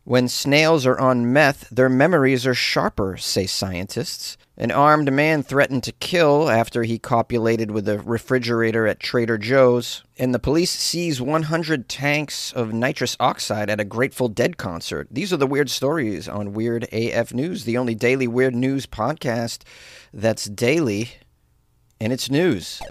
When snails are on meth, their memories are sharper, say scientists. An armed man threatened to kill after he copulated with a refrigerator at Trader Joe's. And the police seize 100 tanks of nitrous oxide at a Grateful Dead concert. These are the weird stories on Weird AF News, the only daily weird news podcast that's daily in its news.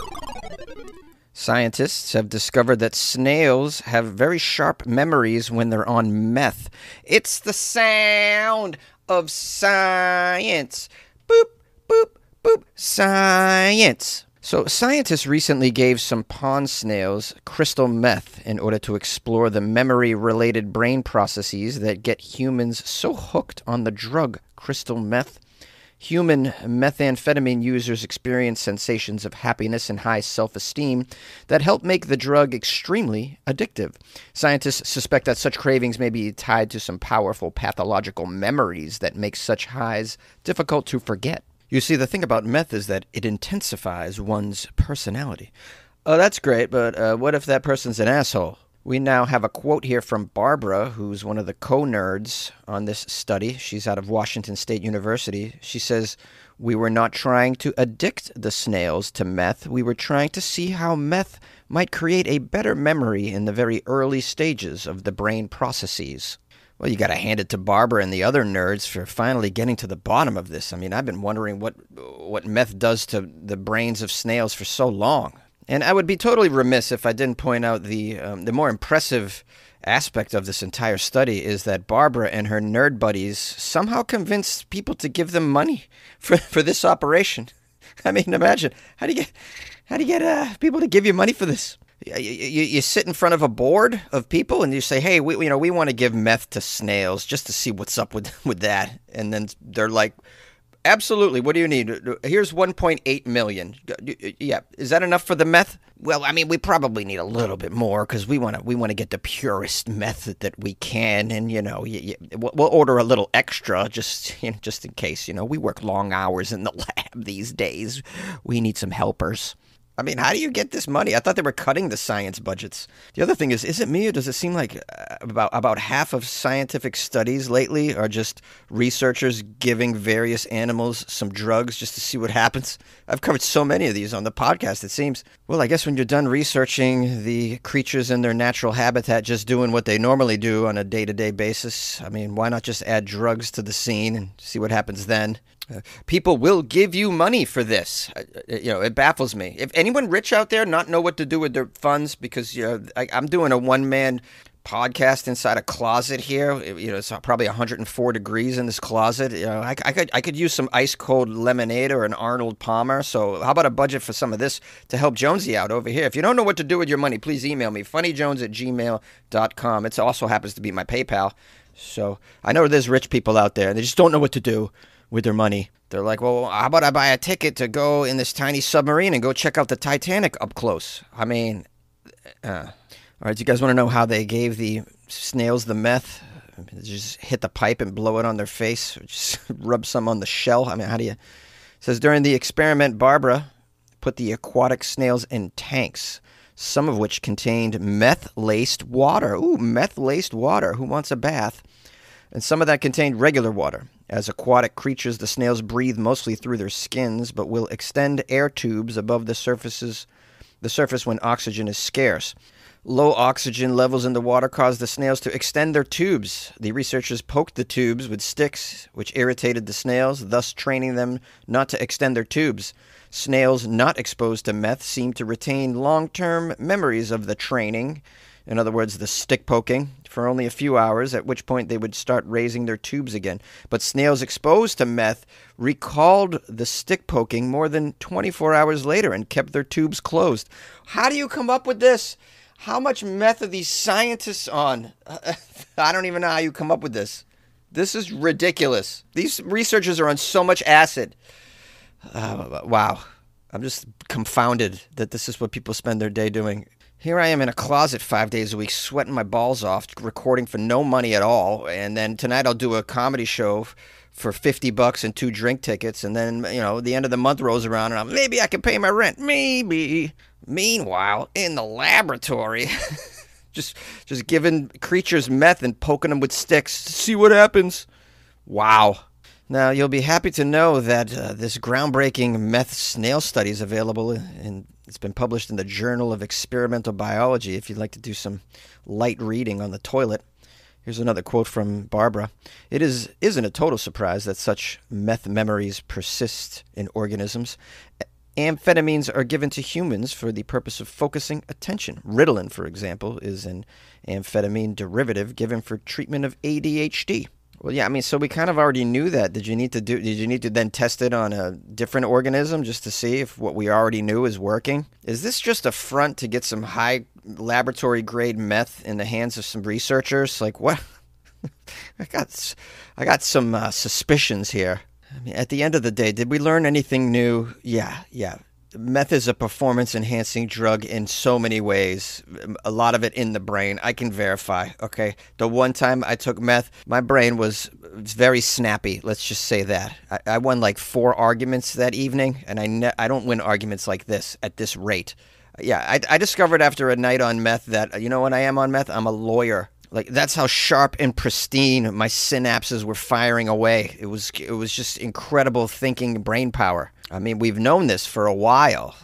Scientists have discovered that snails have very sharp memories when they're on meth. It's the sound of science. Boop, boop, boop, science. So scientists recently gave some pond snails crystal meth in order to explore the memory-related brain processes that get humans so hooked on the drug crystal meth. Human methamphetamine users experience sensations of happiness and high self-esteem that help make the drug extremely addictive. Scientists suspect that such cravings may be tied to some powerful pathological memories that make such highs difficult to forget. You see, the thing about meth is that it intensifies one's personality. Oh, that's great, but what if that person's an asshole? We now have a quote here from Barbara, who's one of the co-nerds on this study. She's out of Washington State University. She says, "We were not trying to addict the snails to meth. We were trying to see how meth might create a better memory in the very early stages of the brain processes." Well, you got to hand it to Barbara and the other nerds for finally getting to the bottom of this. I mean, I've been wondering what meth does to the brains of snails for so long. And I would be totally remiss if I didn't point out the more impressive aspect of this entire study is that Barbara and her nerd buddies somehow convinced people to give them money for this operation. I mean, imagine how do you get people to give you money for this? You sit in front of a board of people and you say, "Hey, we want to give meth to snails just to see what's up with that," and then they're like, "Absolutely. What do you need? Here's 1.8 million. Yeah, is that enough for the meth?" "Well, I mean, we probably need a little bit more because we want to get the purest meth that we can, and we'll order a little extra just in case. We work long hours in the lab these days. We need some helpers." I mean, how do you get this money? I thought they were cutting the science budgets. The other thing is it me or does it seem like about half of scientific studies lately are just researchers giving various animals some drugs just to see what happens? I've covered so many of these on the podcast, it seems. Well, I guess when you're done researching the creatures in their natural habitat just doing what they normally do on a day-to-day basis, I mean, why not just add drugs to the scene and see what happens then? People will give you money for this. It baffles me. If anyone rich out there not know what to do with their funds, because I'm doing a one-man podcast inside a closet here. It's probably 104 degrees in this closet. I could use some ice cold lemonade or an Arnold Palmer. So how about a budget for some of this to help Jonesy out over here? If you don't know what to do with your money, please email me, funnyjones@gmail.com. It also happens to be my PayPal. So I know there's rich people out there and they just don't know what to do with their money. They're like, "Well, how about I buy a ticket to go in this tiny submarine and go check out the Titanic up close?" I mean, all right, do you guys want to know how they gave the snails the meth? Just hit the pipe and blow it on their face, or just rub some on the shell? I mean, how do you... It says, during the experiment, Barbara put the aquatic snails in tanks, some of which contained meth-laced water. Ooh, meth-laced water. Who wants a bath? And some of that contained regular water. As aquatic creatures, the snails breathe mostly through their skins, but will extend air tubes above the surface when oxygen is scarce. Low oxygen levels in the water cause the snails to extend their tubes. The researchers poked the tubes with sticks, which irritated the snails, thus training them not to extend their tubes. Snails not exposed to meth seem to retain long-term memories of the training, in other words, the stick poking, for only a few hours, at which point they would start raising their tubes again. But snails exposed to meth recalled the stick poking more than 24 hours later and kept their tubes closed. How do you come up with this? How much meth are these scientists on? I don't even know how you come up with this. This is ridiculous. These researchers are on so much acid. Wow. I'm just confounded that this is what people spend their day doing. Here I am in a closet 5 days a week, sweating my balls off, recording for no money at all. And then tonight I'll do a comedy show for $50 and 2 drink tickets. And then, the end of the month rolls around and maybe I can pay my rent. Maybe. Meanwhile, in the laboratory, Just giving creatures meth and poking them with sticks to see what happens. Wow. Now, you'll be happy to know that this groundbreaking meth snail study is available, and it's been published in the Journal of Experimental Biology if you'd like to do some light reading on the toilet. Here's another quote from Barbara. It isn't a total surprise that such meth memories persist in organisms. Amphetamines are given to humans for the purpose of focusing attention. Ritalin, for example, is an amphetamine derivative given for treatment of ADHD. Well, yeah, I mean, so we kind of already knew that. Did you need to then test it on a different organism just to see if what we already knew is working? Is this just a front to get some high laboratory grade meth in the hands of some researchers? Like, what? I got some suspicions here. I mean, at the end of the day, did we learn anything new? Yeah. Meth is a performance-enhancing drug in so many ways. A lot of it in the brain. I can verify, okay? The one time I took meth, my brain was very snappy. Let's just say that. I won like 4 arguments that evening, and I don't win arguments like this at this rate. Yeah, I discovered after a night on meth that, when I am on meth, I'm a lawyer. Like, that's how sharp and pristine my synapses were firing away. It was just incredible thinking brain power. I mean, we've known this for a while,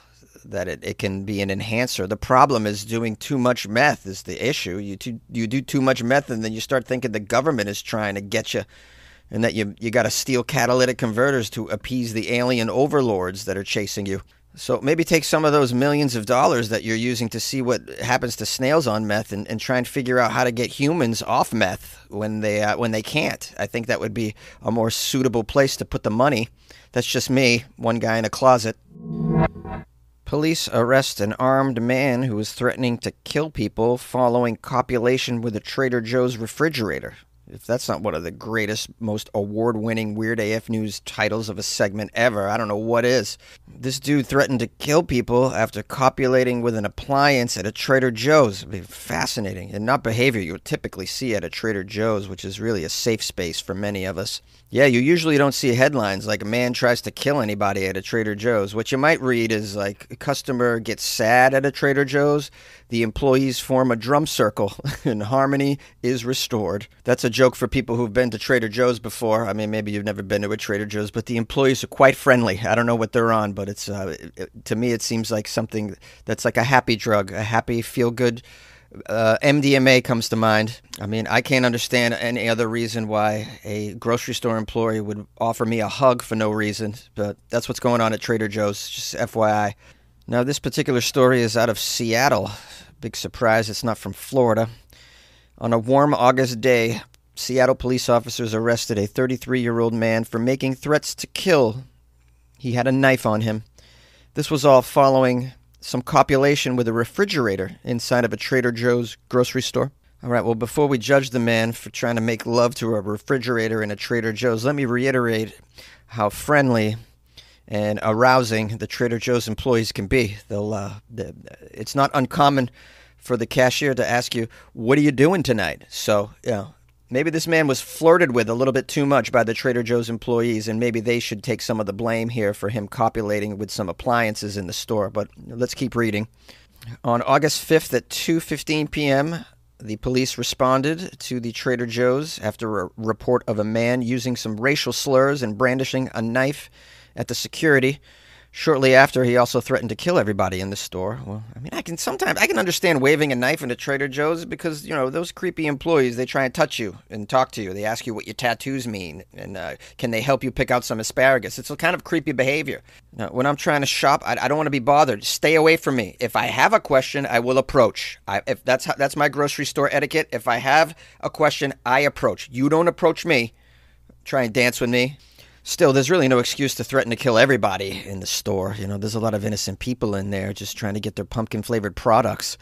that it can be an enhancer. The problem is doing too much meth is the issue. You do too much meth, and then you start thinking the government is trying to get you, and that you got to steal catalytic converters to appease the alien overlords that are chasing you. So maybe take some of those millions of dollars that you're using to see what happens to snails on meth and try and figure out how to get humans off meth when they can't. I think that would be a more suitable place to put the money. That's just me, one guy in a closet. Police arrest an armed man who was threatening to kill people following copulation with a Trader Joe's refrigerator. If that's not one of the greatest, most award-winning Weird AF News titles of a segment ever, I don't know what is. This dude threatened to kill people after copulating with an appliance at a Trader Joe's. It'd be fascinating, and not behavior you would typically see at a Trader Joe's, which is really a safe space for many of us. Yeah, you usually don't see headlines like a man tries to kill anybody at a Trader Joe's. What you might read is like a customer gets sad at a Trader Joe's, the employees form a drum circle, and harmony is restored. That's a joke for people who've been to Trader Joe's before. I mean, maybe you've never been to a Trader Joe's, but the employees are quite friendly. I don't know what they're on, but it's to me it seems like something that's like a happy drug, a happy, feel-good. MDMA comes to mind. I mean, I can't understand any other reason why a grocery store employee would offer me a hug for no reason, but that's what's going on at Trader Joe's, just FYI. Now, this particular story is out of Seattle. Big surprise, it's not from Florida. On a warm August day, Seattle police officers arrested a 33-year-old man for making threats to kill. He had a knife on him. This was all following some copulation with a refrigerator inside of a Trader Joe's grocery store. All right, well, before we judge the man for trying to make love to a refrigerator in a Trader Joe's, let me reiterate how friendly and arousing the Trader Joe's employees can be. It's not uncommon for the cashier to ask you, "What are you doing tonight?" So, maybe this man was flirted with a little bit too much by the Trader Joe's employees, and maybe they should take some of the blame here for him copulating with some appliances in the store. But let's keep reading. On August 5th at 2:15 p.m., the police responded to the Trader Joe's after a report of a man using some racial slurs and brandishing a knife at the security. Shortly after, he also threatened to kill everybody in the store. Well, I mean, I can understand waving a knife into Trader Joe's because, those creepy employees, they try and touch you and talk to you. They ask you what your tattoos mean and can they help you pick out some asparagus. It's a kind of creepy behavior. Now, when I'm trying to shop, I don't want to be bothered. Stay away from me. If I have a question, I will approach. If that's my grocery store etiquette. If I have a question, I approach. You don't approach me. Try and dance with me. Still, there's really no excuse to threaten to kill everybody in the store. There's a lot of innocent people in there just trying to get their pumpkin-flavored products.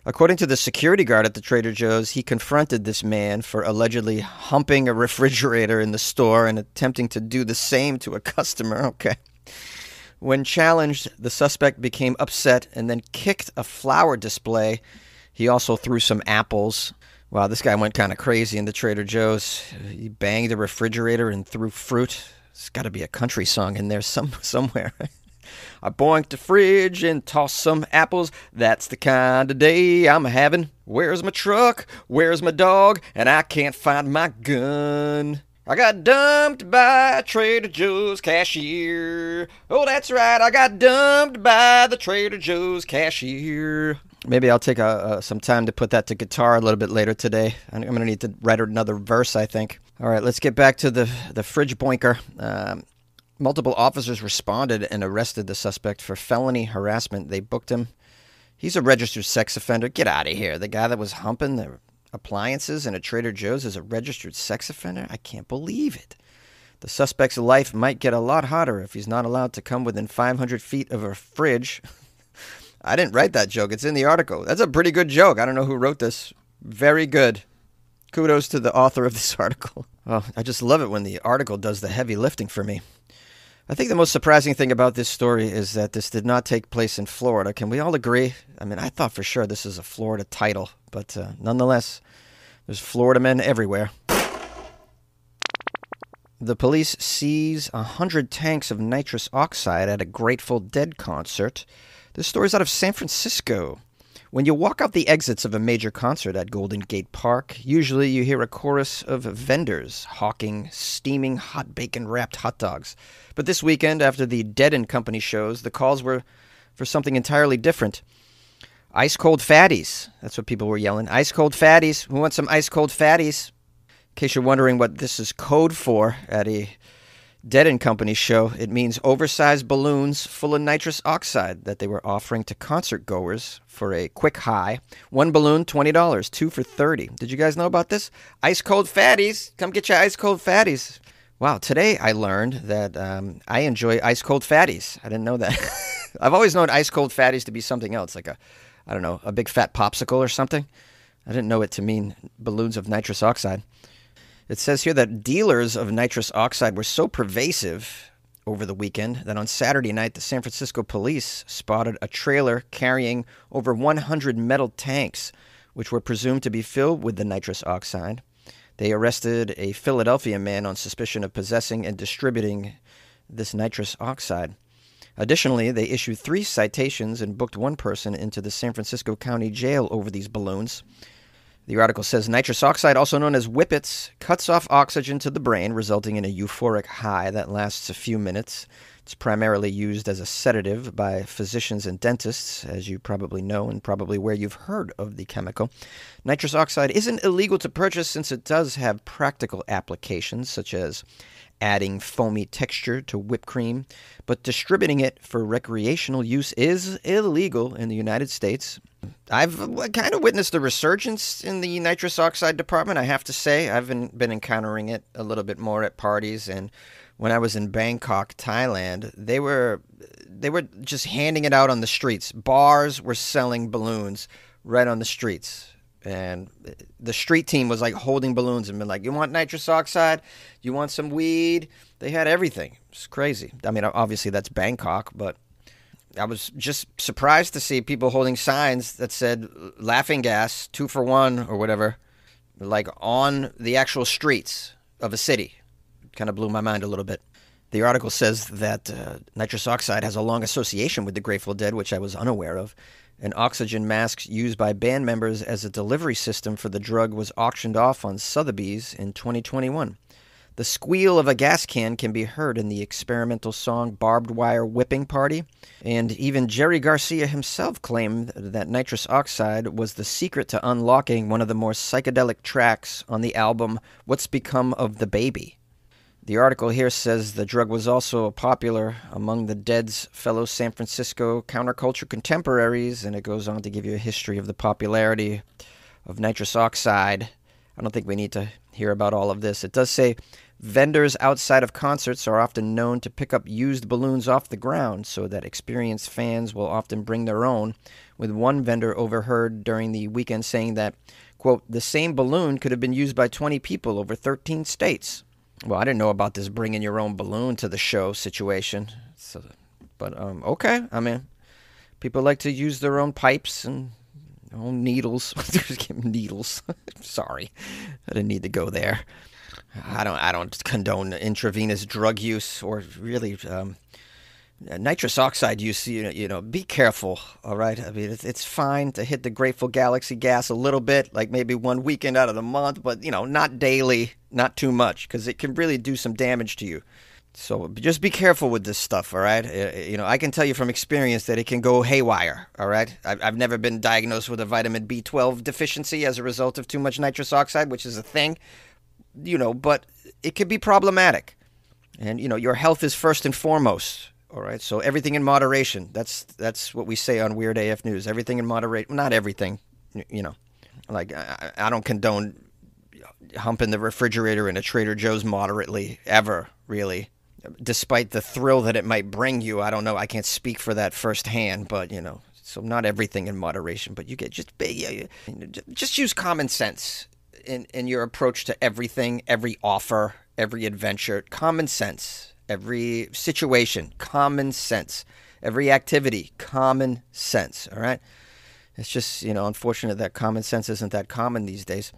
According to the security guard at the Trader Joe's, he confronted this man for allegedly humping a refrigerator in the store and attempting to do the same to a customer. Okay. When challenged, the suspect became upset and then kicked a flower display. He also threw some apples. Wow, this guy went kind of crazy in the Trader Joe's. He banged the refrigerator and threw fruit. There's got to be a country song in there somewhere. I boinked the fridge and tossed some apples. That's the kind of day I'm having. Where's my truck? Where's my dog? And I can't find my gun. I got dumped by Trader Joe's cashier. Oh, that's right. I got dumped by the Trader Joe's cashier. Maybe I'll take some time to put that to guitar a little bit later today. I'm going to need to write another verse, I think. All right, let's get back to the fridge boinker. Multiple officers responded and arrested the suspect for felony harassment. They booked him. He's a registered sex offender. Get out of here. The guy that was humping the appliances in a Trader Joe's is a registered sex offender? I can't believe it. The suspect's life might get a lot hotter if he's not allowed to come within 500 feet of a fridge. I didn't write that joke. It's in the article. That's a pretty good joke. I don't know who wrote this. Very good. Kudos to the author of this article. Oh, I just love it when the article does the heavy lifting for me. I think the most surprising thing about this story is that this did not take place in Florida. Can we all agree? I mean, I thought for sure this is a Florida title, but nonetheless, there's Florida men everywhere. The police seize 100 tanks of nitrous oxide at a Grateful Dead concert. This story's out of San Francisco. When you walk out the exits of a major concert at Golden Gate Park, usually you hear a chorus of vendors hawking steaming hot bacon-wrapped hot dogs. But this weekend, after the Dead & Company shows, the calls were for something entirely different. Ice-cold fatties. That's what people were yelling. Ice-cold fatties. Who wants some ice-cold fatties? In case you're wondering what this is code for at a Dead & Company show, it means oversized balloons full of nitrous oxide that they were offering to concert goers for a quick high. One balloon, $20, two for $30. Did you guys know about this? Ice-cold fatties. Come get your ice-cold fatties. Wow, today I learned that I enjoy ice-cold fatties. I didn't know that. I've always known ice-cold fatties to be something else, like a big fat popsicle or something. I didn't know it to mean balloons of nitrous oxide. It says here that dealers of nitrous oxide were so pervasive over the weekend that on Saturday night, the San Francisco police spotted a trailer carrying over 100 metal tanks, which were presumed to be filled with the nitrous oxide. They arrested a Philadelphia man on suspicion of possessing and distributing this nitrous oxide. Additionally, they issued 3 citations and booked one person into the San Francisco County Jail over these balloons. The article says nitrous oxide, also known as whippets, cuts off oxygen to the brain, resulting in a euphoric high that lasts a few minutes. It's primarily used as a sedative by physicians and dentists, as you probably know and probably where you've heard of the chemical. Nitrous oxide isn't illegal to purchase since it does have practical applications, such as adding foamy texture to whipped cream, but distributing it for recreational use is illegal in the United States. I've kind of witnessed a resurgence in the nitrous oxide department, I have to say. I've been encountering it a little bit more at parties, and when I was in Bangkok, Thailand, they were just handing it out on the streets. Bars were selling balloons right on the streets. And the street team was like holding balloons and been like, you want nitrous oxide? You want some weed? They had everything. It's crazy. I mean, obviously that's Bangkok, but I was just surprised to see people holding signs that said laughing gas, 2 for 1 or whatever, like on the actual streets of a city. Kind of blew my mind a little bit. The article says that nitrous oxide has a long association with the Grateful Dead, which I was unaware of. An oxygen mask used by band members as a delivery system for the drug was auctioned off on Sotheby's in 2021. The squeal of a gas can be heard in the experimental song Barbed Wire Whipping Party, and even Jerry Garcia himself claimed that nitrous oxide was the secret to unlocking one of the more psychedelic tracks on the album What's Become of the Baby. The article here says the drug was also popular among the Dead's fellow San Francisco counterculture contemporaries, and it goes on to give you a history of the popularity of nitrous oxide. I don't think we need to hear about all of this. It does say vendors outside of concerts are often known to pick up used balloons off the ground so that experienced fans will often bring their own, with one vendor overheard during the weekend saying that, quote, the same balloon could have been used by 20 people over 13 states. Well, I didn't know about this bringing your own balloon to the show situation. But okay. I mean, people like to use their own pipes and own needles. Needles. Sorry. I didn't need to go there. I don't condone intravenous drug use or really Nitrous oxide use, be careful, all right? I mean, it's fine to hit the Grateful Galaxy gas a little bit, like maybe one weekend out of the month, but, not daily, not too much, because it can really do some damage to you. So just be careful with this stuff, all right? I can tell you from experience that it can go haywire, all right? I've never been diagnosed with a vitamin B12 deficiency as a result of too much nitrous oxide, which is a thing, but it can be problematic. And, your health is first and foremost. All right, so everything in moderation. That's what we say on Weird AF News. Everything in moderation. Not everything, Like I don't condone humping the refrigerator in a Trader Joe's moderately ever, really. Despite the thrill that it might bring you, I don't know. I can't speak for that firsthand, but so not everything in moderation. But you get just use common sense in your approach to everything, every offer, every adventure. Common sense. Every situation, common sense. Every activity, common sense, all right? It's just, unfortunate that common sense isn't that common these days.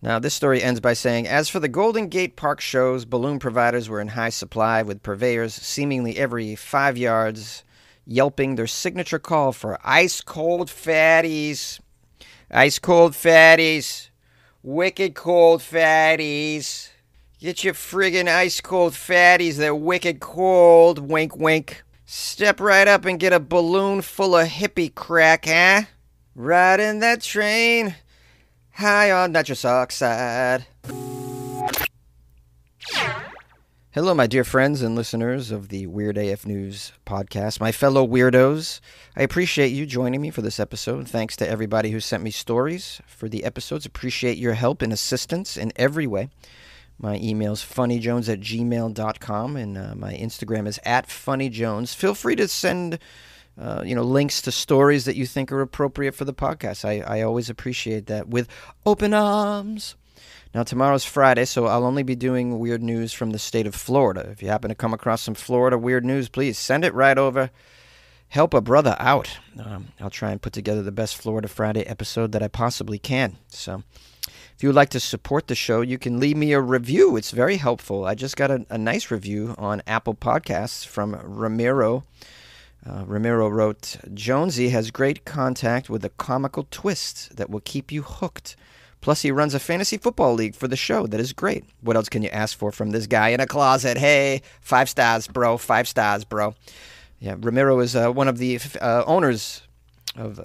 Now, this story ends by saying, as for the Golden Gate Park shows, balloon providers were in high supply, with purveyors seemingly every 5 yards yelping their signature call for ice-cold fatties. Ice-cold fatties. Wicked cold fatties. Get your friggin' ice-cold fatties. They're wicked cold. Wink, wink. Step right up and get a balloon full of hippie crack, huh? Riding that train, high on nitrous oxide. Hello, my dear friends and listeners of the Weird AF News podcast. My fellow weirdos, I appreciate you joining me for this episode. Thanks to everybody who sent me stories for the episodes. Appreciate your help and assistance in every way. My email is funnyjones@gmail.com, and my Instagram is @funnyjones. Feel free to send, links to stories that you think are appropriate for the podcast. I always appreciate that with open arms. Now, tomorrow's Friday, so I'll only be doing weird news from the state of Florida. If you happen to come across some Florida weird news, please send it right over. Help a brother out. I'll try and put together the best Florida Friday episode that I possibly can. So if you would like to support the show, you can leave me a review. It's very helpful. I just got a nice review on Apple Podcasts from Ramiro. Ramiro wrote, Jonesy has great contact with a comical twist that will keep you hooked. Plus, he runs a fantasy football league for the show. That is great. What else can you ask for from this guy in a closet? Hey, 5 stars, bro. 5 stars, bro. Yeah, Ramiro is one of the owners of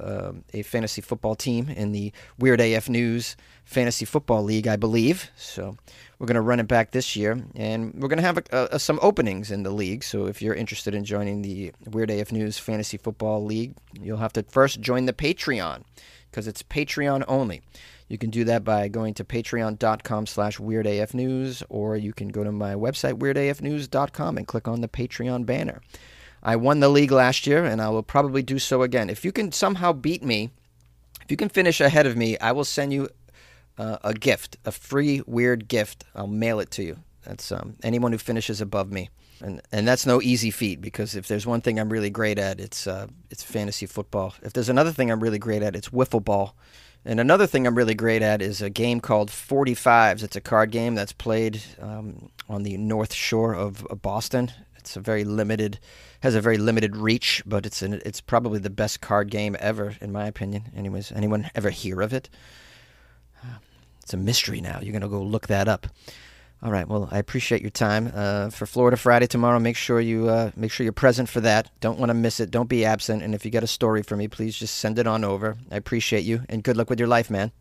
a fantasy football team in the Weird AF News Fantasy Football League, I believe. So we're going to run it back this year, and we're going to have some openings in the league. So if you're interested in joining the Weird AF News Fantasy Football League, you'll have to first join the Patreon, because it's Patreon only. You can do that by going to patreon.com/weirdafnews, or you can go to my website, weirdafnews.com, and click on the Patreon banner. I won the league last year, and I will probably do so again. If you can somehow beat me, if you can finish ahead of me, I will send you a gift, a free weird gift. I'll mail it to you. That's anyone who finishes above me. And that's no easy feat, because if there's one thing I'm really great at, it's fantasy football. If there's another thing I'm really great at, it's wiffle ball. And another thing I'm really great at is a game called 45s. It's a card game that's played on the North Shore of Boston. It's has a very limited reach, but it's probably the best card game ever, in my opinion. Anyways, anyone ever hear of it? It's a mystery now. You're gonna go look that up. All right. Well, I appreciate your time. For Florida Friday tomorrow, make sure you're present for that. Don't want to miss it. Don't be absent. And if you got a story for me, please just send it on over. I appreciate you, and good luck with your life, man.